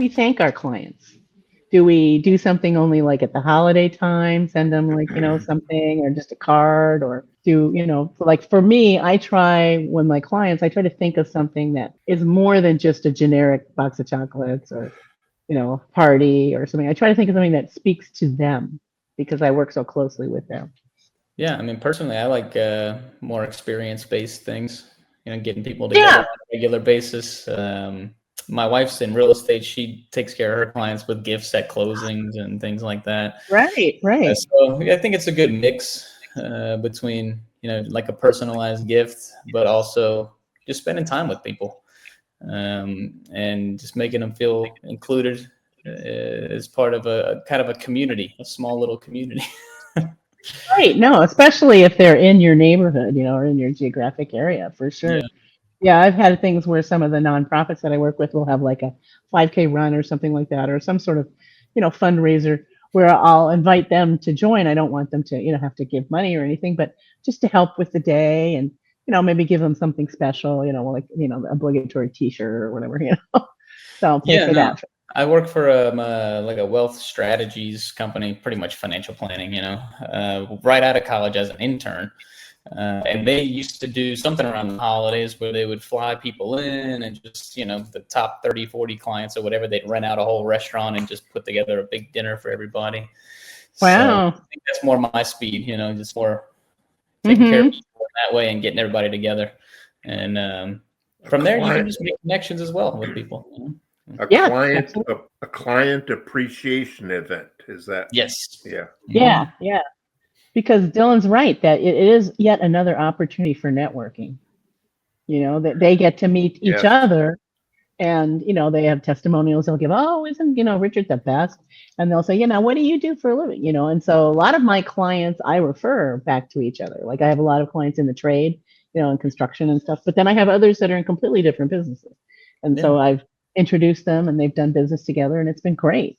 we thank our clients? Do we do something only like at the holiday time, send them like, something or just a card or do, like for me, I try when my clients, I try to think of something that is more than just a generic box of chocolates or, party or something. I try to think of something that speaks to them because I work so closely with them. Yeah, I mean, personally, I like more experience-based things, getting people together Yeah. on a regular basis. My wife's in real estate. She takes care of her clients with gifts at closings and things like that. Right, right. So I think it's a good mix between, like a personalized gift, but also just spending time with people and just making them feel included as part of a kind of a community, a small little community. Right. No, especially if they're in your neighborhood, or in your geographic area, for sure. Yeah. Yeah, I've had things where some of the nonprofits that I work with will have like a 5K run or something like that, or some sort of, fundraiser where I'll invite them to join. I don't want them to, have to give money or anything, but just to help with the day and, maybe give them something special, like, the obligatory T-shirt or whatever, So I'll pay Yeah, for no, that. I work for like a wealth strategies company, pretty much financial planning, right out of college as an intern. And they used to do something around the holidays where they would fly people in and just, the top 30, 40 clients or whatever, they'd rent out a whole restaurant and just put together a big dinner for everybody. So I Wow. think that's more my speed, just more taking care of Mm-hmm. people in that way and getting everybody together. And A from there, you can client, just make connections as well with people. a Yeah, client, absolutely. a client appreciation event. Is that? Yes. Yeah. Yeah, yeah. Because Dylan's right that it is yet another opportunity for networking. That they get to meet each Yes. other and, they have testimonials. They'll give, oh, isn't, Richard the best? And they'll say, what do you do for a living? And so a lot of my clients, I refer back to each other. Like I have a lot of clients in the trade, in construction and stuff, but then I have others that are in completely different businesses. And so Yeah. I've introduced them and they've done business together and it's been great.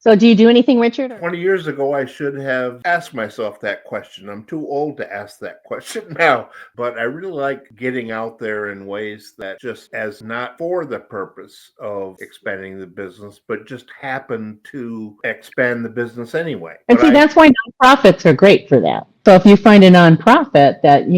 So do you do anything, Richard? 20 years ago, I should have asked myself that question. I'm too old to ask that question now, but I really like getting out there in ways that just as not for the purpose of expanding the business, but just happen to expand the business anyway. And But see, that's why nonprofits are great for that. So if you find a nonprofit that,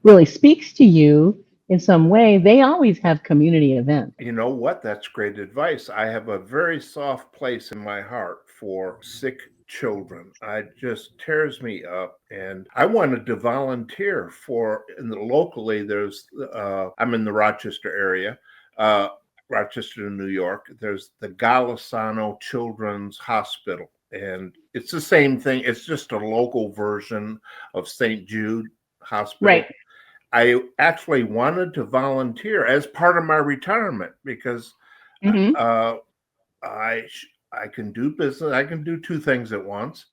really speaks to you in some way, they always have community events. you know what? That's great advice. I have a very soft place in my heart for sick children. It just tears me up, and I wanted to volunteer for. Locally, there's I'm in the Rochester area, Rochester, New York. There's the Golisano Children's Hospital, and it's the same thing. It's just a local version of St. Jude Hospital. Right. I actually wanted to volunteer as part of my retirement because Mm-hmm. I can do business. I can do two things at once,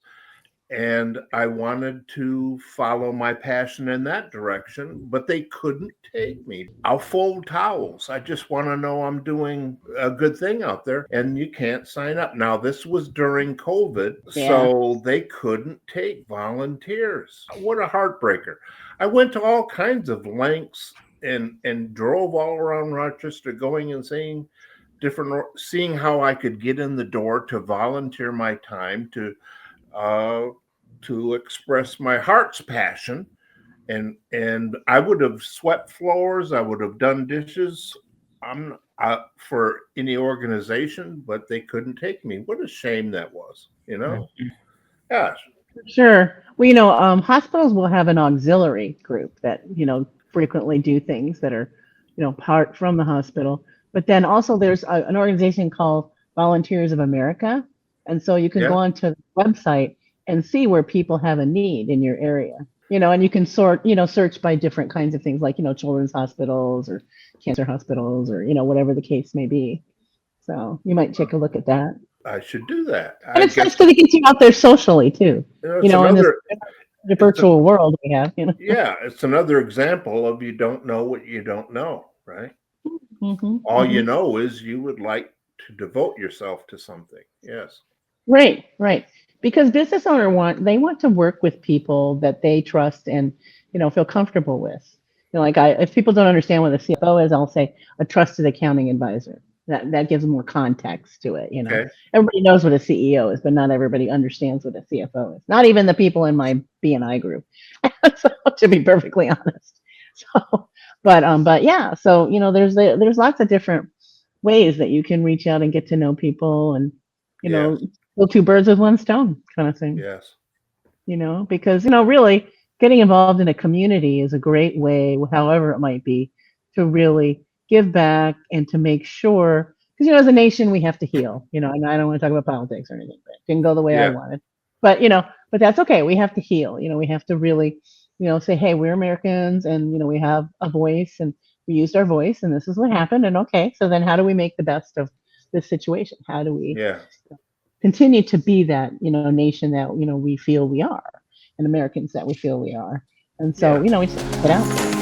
and I wanted to follow my passion in that direction, but they couldn't take me. I'll fold towels. I just want to know I'm doing a good thing out there, and you can't sign up. Now, this was during COVID, so they couldn't take volunteers. What a heartbreaker. I went to all kinds of lengths and drove all around Rochester going and seeing how I could get in the door to volunteer my time to express my heart's passion, and I would have swept floors, I would have done dishes. I'm for any organization, but they couldn't take me. What a shame that was, Gosh. Sure. Well, hospitals will have an auxiliary group that, frequently do things that are, part from the hospital. But then also there's an organization called Volunteers of America. And so you can go onto the website and see where people have a need in your area, and you can search by different kinds of things like, children's hospitals or cancer hospitals or, whatever the case may be. So you might take a look at that. I should do that. And it's nice because it gets you out there socially too, in this the virtual world we have. Yeah, it's another example of you don't know what you don't know, right? Mm-hmm, All you know is you would like to devote yourself to something. Yes. Right, right. Because business owner they want to work with people that they trust and, feel comfortable with. Like if people don't understand what a CFO is, I'll say a trusted accounting advisor. That gives more context to it. Okay. Everybody knows what a CEO is, but not everybody understands what a CFO is. Not even the people in my B&I group. So, to be perfectly honest. So, but yeah. So there's lots of different ways that you can reach out and get to know people, and Yes. kill two birds with one stone kind of thing. Yes. Because really getting involved in a community is a great way, however it might be, to really give back and to make sure, because as a nation we have to heal, and I don't want to talk about politics or anything, but it didn't go the way I Yeah. wanted. But but that's okay. We have to heal. We have to really, say, hey, we're Americans, and we have a voice, and we used our voice, and this is what happened. And okay, so then how do we make the best of this situation? How do we Yeah. continue to be that nation that we feel we are, and Americans that we feel we are? And so Yeah. we just put out.